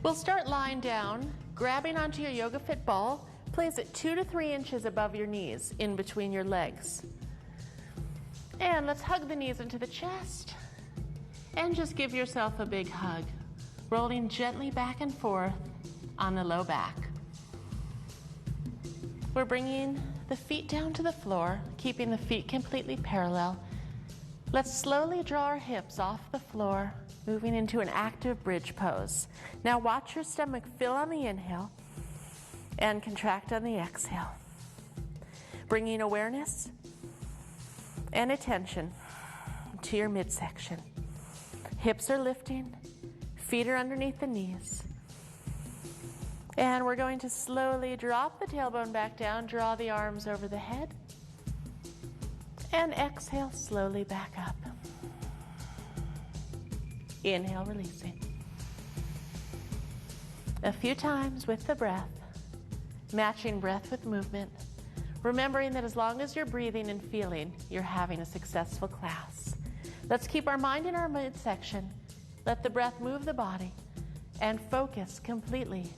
We'll start lying down, grabbing onto your Yoga Fit ball. Place it 2 to 3 inches above your knees, in between your legs. And let's hug the knees into the chest. And just give yourself a big hug, rolling gently back and forth on the low back. We're bringing the feet down to the floor, keeping the feet completely parallel. Let's slowly draw our hips off the floor, moving into an active bridge pose. Now watch your stomach fill on the inhale and contract on the exhale. Bringing awareness and attention to your midsection. Hips are lifting, feet are underneath the knees. And we're going to slowly drop the tailbone back down, draw the arms over the head, and exhale slowly back up. Inhale, releasing. A few times with the breath, matching breath with movement, remembering that as long as you're breathing and feeling, you're having a successful class. Let's keep our mind in our midsection, let the breath move the body, and focus completely.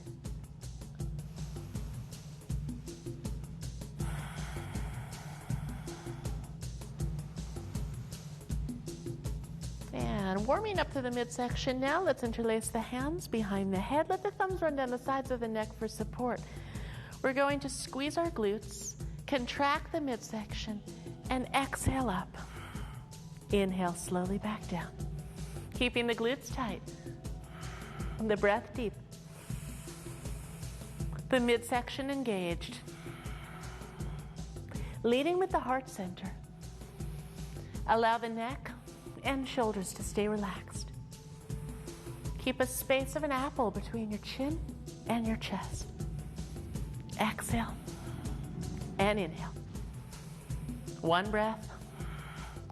And warming up to the midsection now, let's interlace the hands behind the head. Let the thumbs run down the sides of the neck for support. We're going to squeeze our glutes, contract the midsection, and exhale up. Inhale slowly back down. Keeping the glutes tight, the breath deep, the midsection engaged. Leading with the heart center. Allow the neck and shoulders to stay relaxed. Keep a space of an apple between your chin and your chest. Exhale and inhale. One breath,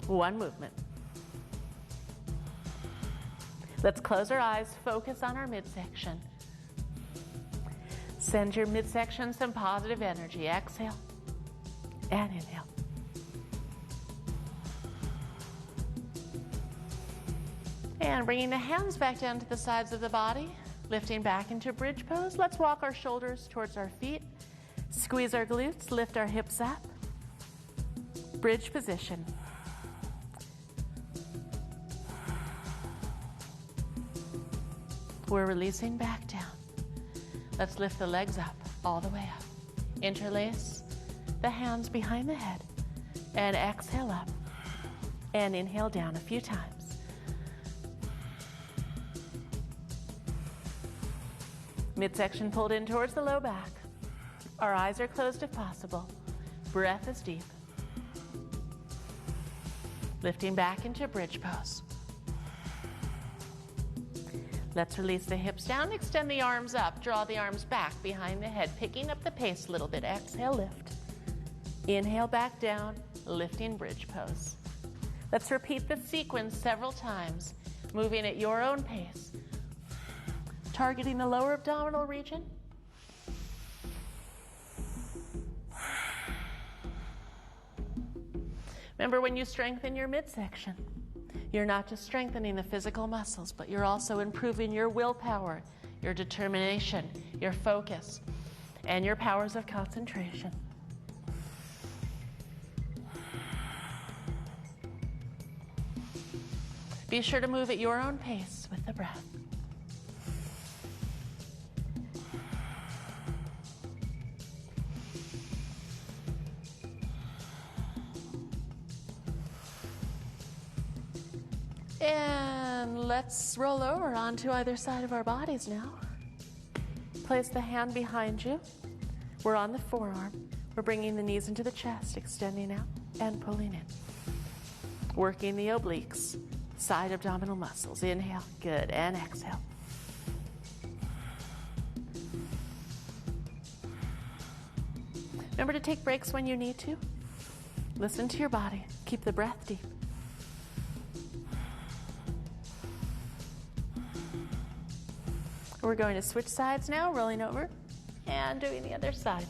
one movement. Let's close our eyes, focus on our midsection. Send your midsection some positive energy. Exhale and inhale. And bringing the hands back down to the sides of the body, lifting back into bridge pose. Let's walk our shoulders towards our feet. Squeeze our glutes, lift our hips up. Bridge position. We're releasing back down. Let's lift the legs up, all the way up. Interlace the hands behind the head and exhale up and inhale down a few times. Midsection pulled in towards the low back. Our eyes are closed if possible. Breath is deep. Lifting back into bridge pose. Let's release the hips down, extend the arms up, draw the arms back behind the head, picking up the pace a little bit. Exhale, lift. Inhale back down, lifting bridge pose. Let's repeat the sequence several times, moving at your own pace. Targeting the lower abdominal region. Remember, when you strengthen your midsection, you're not just strengthening the physical muscles, but you're also improving your willpower, your determination, your focus, and your powers of concentration. Be sure to move at your own pace with the breath. And let's roll over onto either side of our bodies now. Place the hand behind you. We're on the forearm. We're bringing the knees into the chest, extending out and pulling in. Working the obliques, side abdominal muscles. Inhale, good, and exhale. Remember to take breaks when you need to. Listen to your body. Keep the breath deep. We're going to switch sides now, rolling over and doing the other side.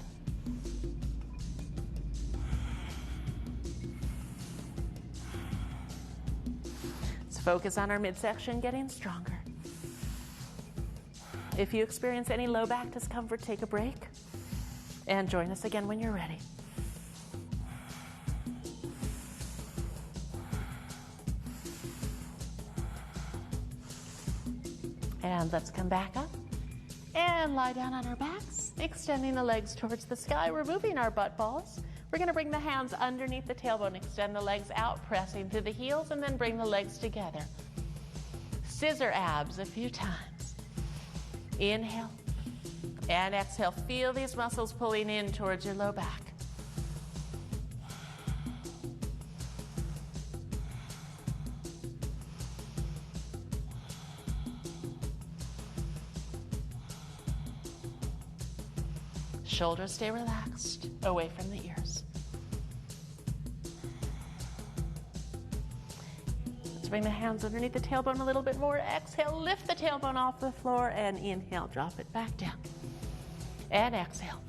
Let's focus on our midsection getting stronger. If you experience any low back discomfort, take a break and join us again when you're ready. And let's come back up and lie down on our backs, extending the legs towards the sky, removing our butt balls. We're going to bring the hands underneath the tailbone, extend the legs out, pressing through the heels, and then bring the legs together. Scissor abs a few times. Inhale and exhale. Feel these muscles pulling in towards your low back. Shoulders stay relaxed, away from the ears. Let's bring the hands underneath the tailbone a little bit more. Exhale, lift the tailbone off the floor, and inhale, drop it back down. And exhale.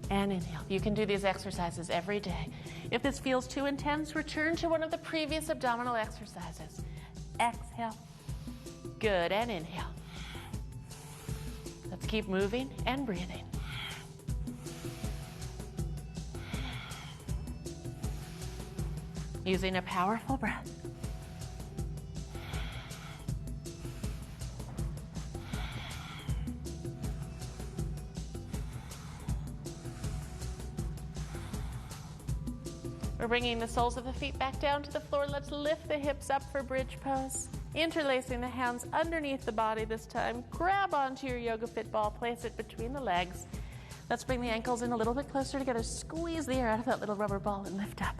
And inhale. You can do these exercises every day. If this feels too intense, return to one of the previous abdominal exercises. Exhale. Good, and inhale. Let's keep moving and breathing. Using a powerful breath. We're bringing the soles of the feet back down to the floor. Let's lift the hips up for bridge pose. Interlacing the hands underneath the body this time. Grab onto your Yoga Fit ball, place it between the legs. Let's bring the ankles in a little bit closer together. Squeeze the air out of that little rubber ball and lift up.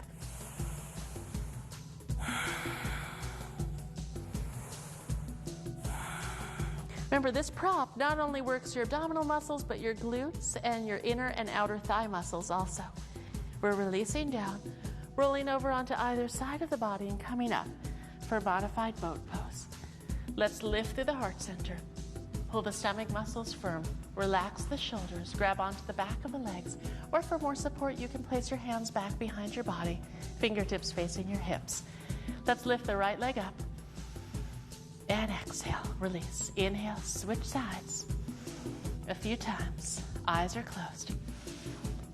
Remember, this prop not only works your abdominal muscles, but your glutes and your inner and outer thigh muscles also. We're releasing down, rolling over onto either side of the body and coming up for modified boat pose. Let's lift through the heart center. Pull the stomach muscles firm. Relax the shoulders. Grab onto the back of the legs. Or for more support, you can place your hands back behind your body, fingertips facing your hips. Let's lift the right leg up. And exhale, release. Inhale, switch sides. A few times. Eyes are closed.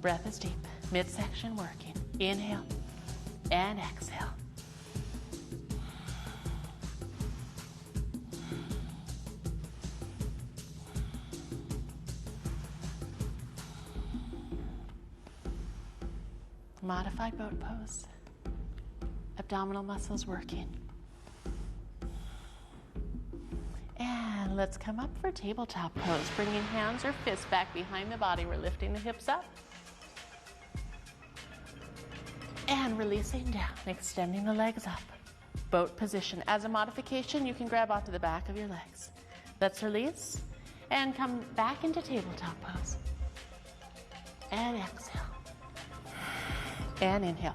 Breath is deep. Midsection working. Inhale and exhale. Modified boat pose. Abdominal muscles working. And let's come up for tabletop pose. Bringing hands or fists back behind the body. We're lifting the hips up. And releasing down, extending the legs up. Boat position. As a modification, you can grab onto the back of your legs. Let's release and come back into tabletop pose. And exhale. And inhale.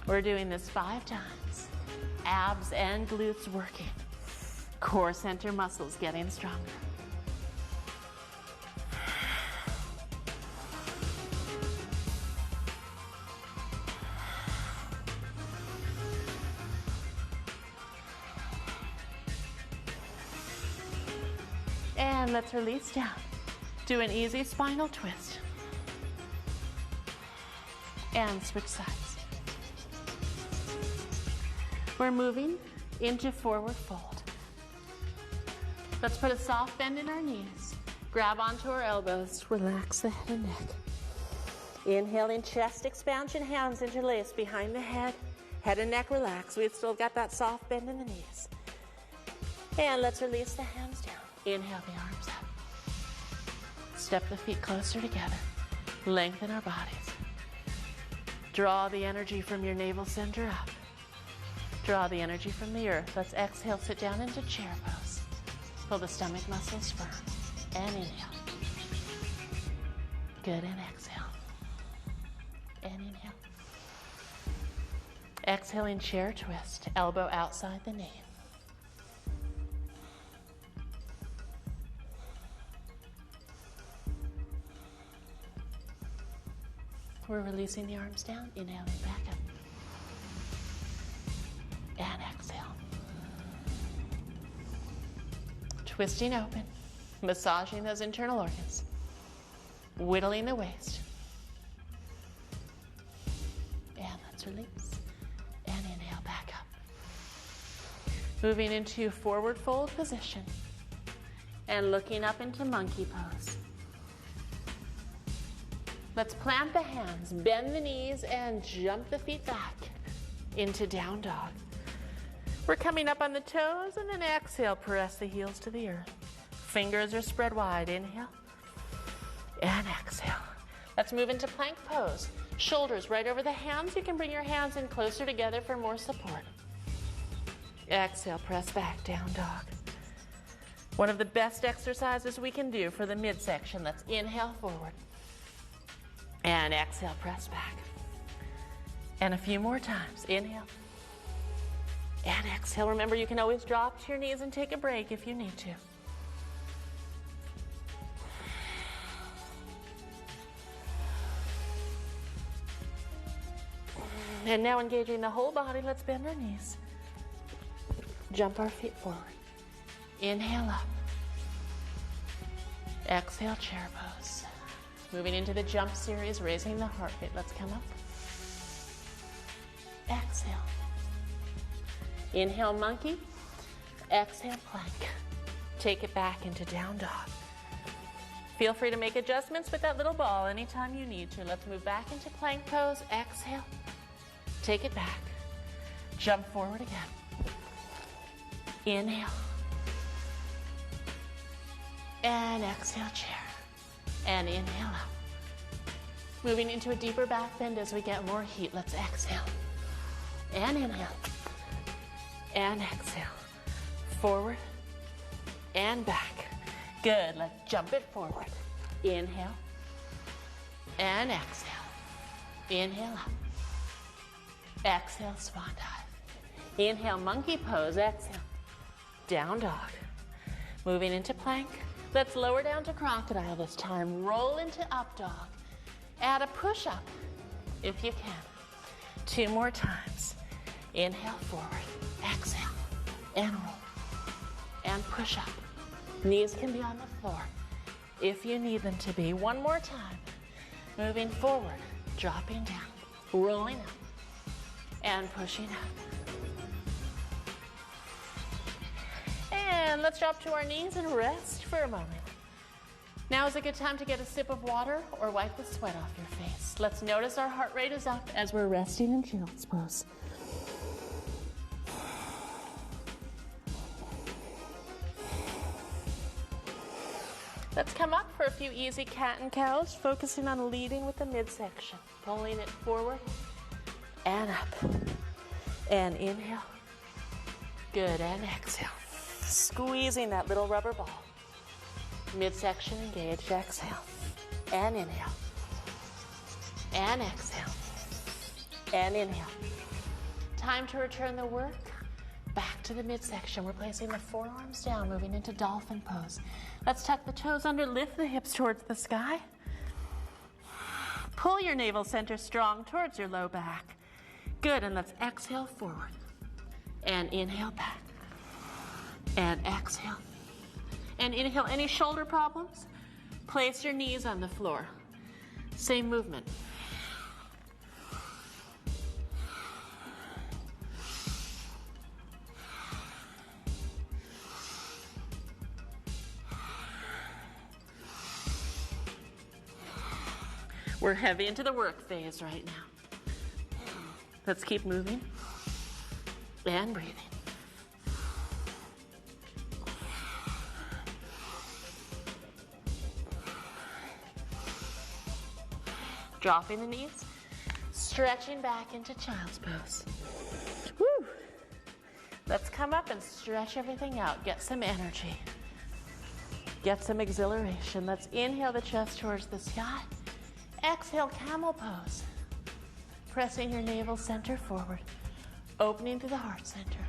We're doing this 5 times. Abs and glutes working. Core center muscles getting stronger. And let's release down. Do an easy spinal twist. And switch sides. We're moving into forward fold. Let's put a soft bend in our knees. Grab onto our elbows. Relax the head and neck. Inhaling, chest expansion, hands interlaced behind the head. Head and neck relax. We've still got that soft bend in the knees. And let's release the hands down. Inhale the arms up. Step the feet closer together. Lengthen our bodies. Draw the energy from your navel center up. Draw the energy from the earth. Let's exhale, sit down into chair pose. Pull the stomach muscles firm. And inhale. Good, and exhale. And inhale. Exhaling, chair twist. Elbow outside the knee. We're releasing the arms down, inhaling back up. Twisting open, massaging those internal organs, whittling the waist. And let's release. And inhale back up. Moving into forward fold position and looking up into monkey pose. Let's plant the hands, bend the knees, and jump the feet back into down dog. We're coming up on the toes, and then exhale, press the heels to the earth. Fingers are spread wide. Inhale and exhale. Let's move into plank pose. Shoulders right over the hands. You can bring your hands in closer together for more support. Exhale, press back, down dog. One of the best exercises we can do for the midsection. Let's inhale forward. And exhale, press back. And a few more times. Inhale. And exhale. Remember, you can always drop to your knees and take a break if you need to. And now engaging the whole body, let's bend our knees. Jump our feet forward. Inhale up. Exhale, chair pose. Moving into the jump series, raising the heart rate. Let's come up. Exhale. Inhale, monkey. Exhale, plank. Take it back into down dog. Feel free to make adjustments with that little ball anytime you need to. Let's move back into plank pose. Exhale. Take it back. Jump forward again. Inhale. And exhale, chair. And inhale out. Moving into a deeper back bend as we get more heat. Let's exhale. And inhale. And exhale. Forward and back. Good. Let's jump it forward. Inhale. And exhale. Inhale up. Exhale, swan dive. Inhale, monkey pose. Exhale. Down dog. Moving into plank. Let's lower down to crocodile this time. Roll into up dog. Add a push up if you can. 2 more times. Inhale forward. Exhale. And roll. And push up. Knees can be on the floor if you need them to be. 1 more time. Moving forward. Dropping down. Rolling up. And pushing up. And let's drop to our knees and rest for a moment. Now is a good time to get a sip of water or wipe the sweat off your face. Let's notice our heart rate is up as we're resting in child's pose. Let's come up for a few easy cat and cows, focusing on leading with the midsection. Pulling it forward and up. And inhale. Good, and exhale. Squeezing that little rubber ball. Midsection engaged, exhale. And inhale. And exhale. And inhale. Time to return the work back to the midsection. We're placing the forearms down, moving into dolphin pose. Let's tuck the toes under, lift the hips towards the sky. Pull your navel center strong towards your low back. Good, and let's exhale forward. And inhale back. And exhale. And inhale. Any shoulder problems? Place your knees on the floor. Same movement. We're heavy into the work phase right now. Let's keep moving and breathing. Dropping the knees, stretching back into child's pose. Woo. Let's come up and stretch everything out. Get some energy. Get some exhilaration. Let's inhale the chest towards the sky. Exhale, camel pose. Pressing your navel center forward. Opening to the heart center.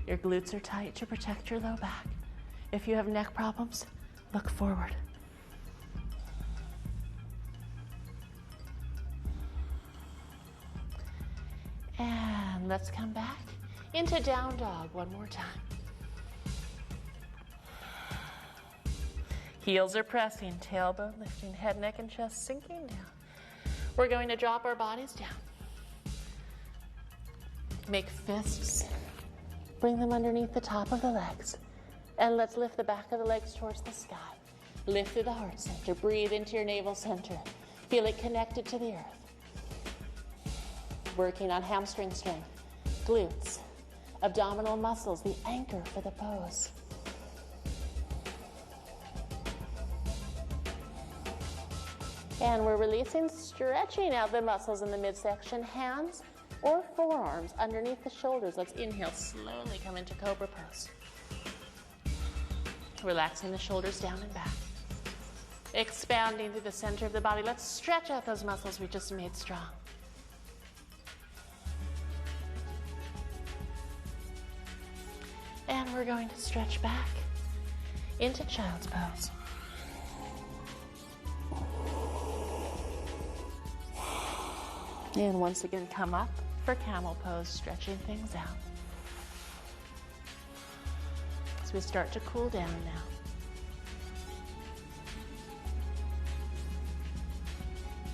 Your glutes are tight to protect your low back. If you have neck problems, look forward. And let's come back Into down dog one more time. Heels are pressing, tailbone lifting, head, neck, and chest sinking down. We're going to drop our bodies down. Make fists. Bring them underneath the top of the legs. And let's lift the back of the legs towards the sky. Lift through the heart center. Breathe into your navel center. Feel it connected to the earth. Working on hamstring strength, glutes, abdominal muscles, the anchor for the pose. And we're releasing, stretching out the muscles in the midsection, hands or forearms underneath the shoulders. Let's inhale, slowly come into Cobra Pose. Relaxing the shoulders down and back. Expanding through the center of the body. Let's stretch out those muscles we just made strong. And we're going to stretch back into Child's Pose. And once again, come up for Camel Pose, stretching things out. As we start to cool down now.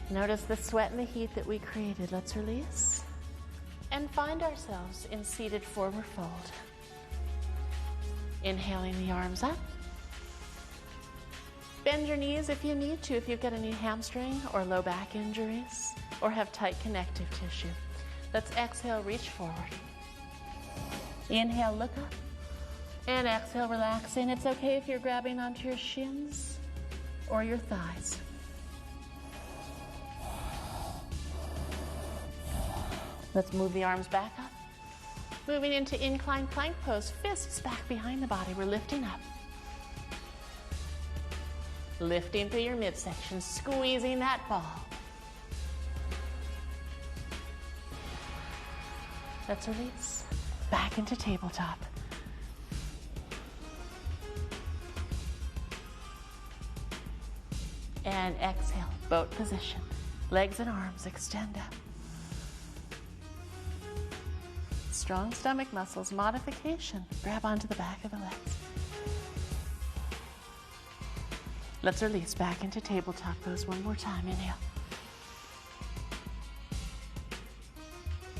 Notice the sweat and the heat that we created. Let's release and find ourselves in seated forward fold. Inhaling the arms up. Bend your knees if you need to, if you've got any hamstring or low back injuries or have tight connective tissue. Let's exhale, reach forward. Inhale, look up. And exhale, relaxing. It's okay if you're grabbing onto your shins or your thighs. Let's move the arms back up. Moving into inclined plank pose, fists back behind the body. We're lifting up. Lifting through your midsection, squeezing that ball. Let's release. Back into tabletop. And exhale, boat position. Legs and arms extend up. Strong stomach muscles, modification. Grab onto the back of the legs. Let's release back into tabletop pose one more time. Inhale.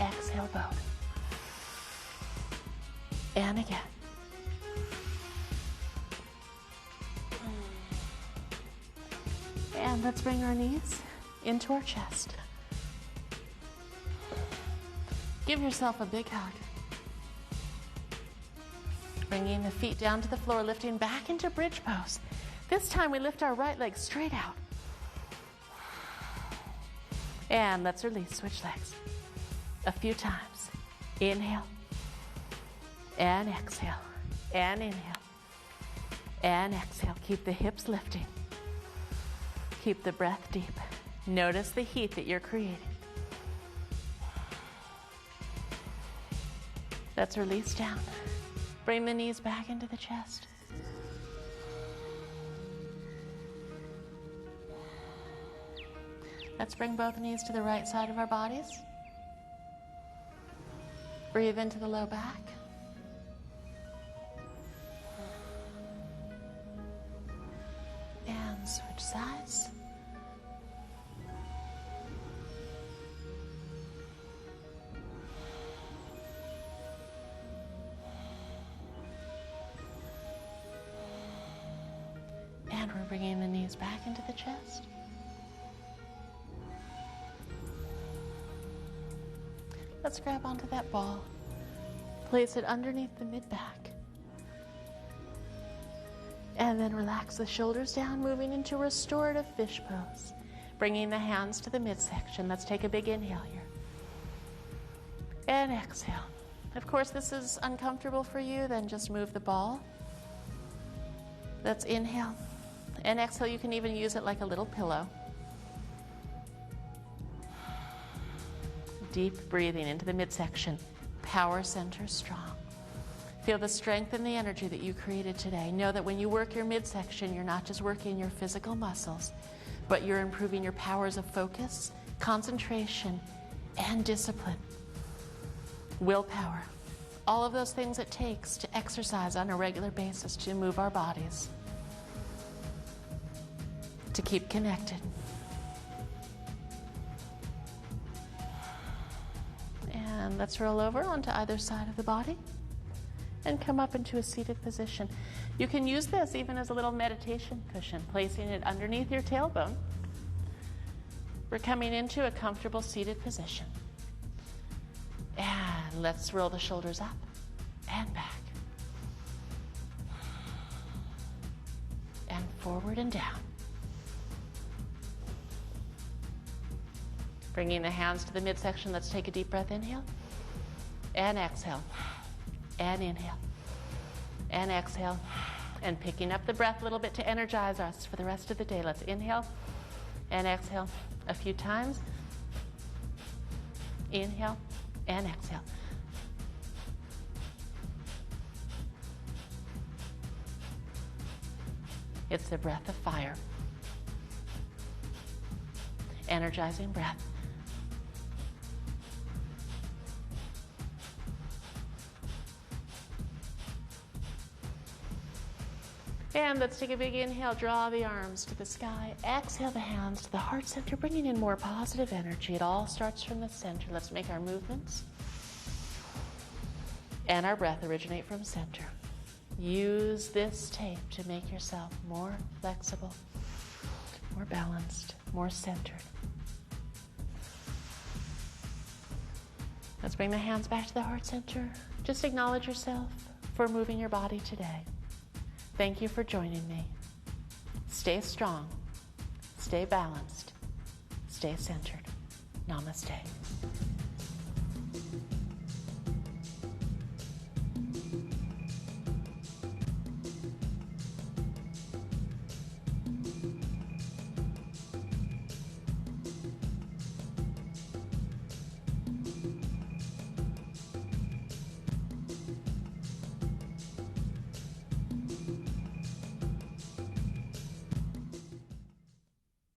Exhale, boat. And again. And let's bring our knees into our chest. Give yourself a big hug. Bringing the feet down to the floor, lifting back into bridge pose. This time we lift our right leg straight out. And let's release, switch legs. A few times. Inhale. And exhale. And inhale. And exhale. Keep the hips lifting. Keep the breath deep. Notice the heat that you're creating. Let's release down. Bring the knees back into the chest. Let's bring both knees to the right side of our bodies. Breathe into the low back. And switch sides. And we're bringing the knees back into the chest. Let's grab onto that ball. Place it underneath the mid-back. And then relax the shoulders down, moving into restorative fish pose. Bringing the hands to the midsection. Let's take a big inhale here. And exhale. Of course, this is uncomfortable for you, then just move the ball. Let's inhale. And exhale, you can even use it like a little pillow. Deep breathing into the midsection. Power center strong. Feel the strength and the energy that you created today. Know that when you work your midsection, you're not just working your physical muscles, but you're improving your powers of focus, concentration, and discipline. Willpower, All of those things it takes to exercise on a regular basis to move our bodies, to keep connected. And let's roll over onto either side of the body and come up into a seated position. You can use this even as a little meditation cushion, placing it underneath your tailbone. We're coming into a comfortable seated position. And let's roll the shoulders up and back. And forward and down. Bringing the hands to the midsection, let's take a deep breath. Inhale and exhale and inhale and exhale. And picking up the breath a little bit to energize us for the rest of the day. Let's inhale and exhale a few times. Inhale and exhale. It's the breath of fire. Energizing breath. And let's take a big inhale, draw the arms to the sky. Exhale the hands to the heart center, bringing in more positive energy. It all starts from the center. Let's make our movements and our breath originate from center. Use this tape to make yourself more flexible, more balanced, more centered. Let's bring the hands back to the heart center. Just acknowledge yourself for moving your body today. Thank you for joining me. Stay strong, stay balanced, stay centered. Namaste.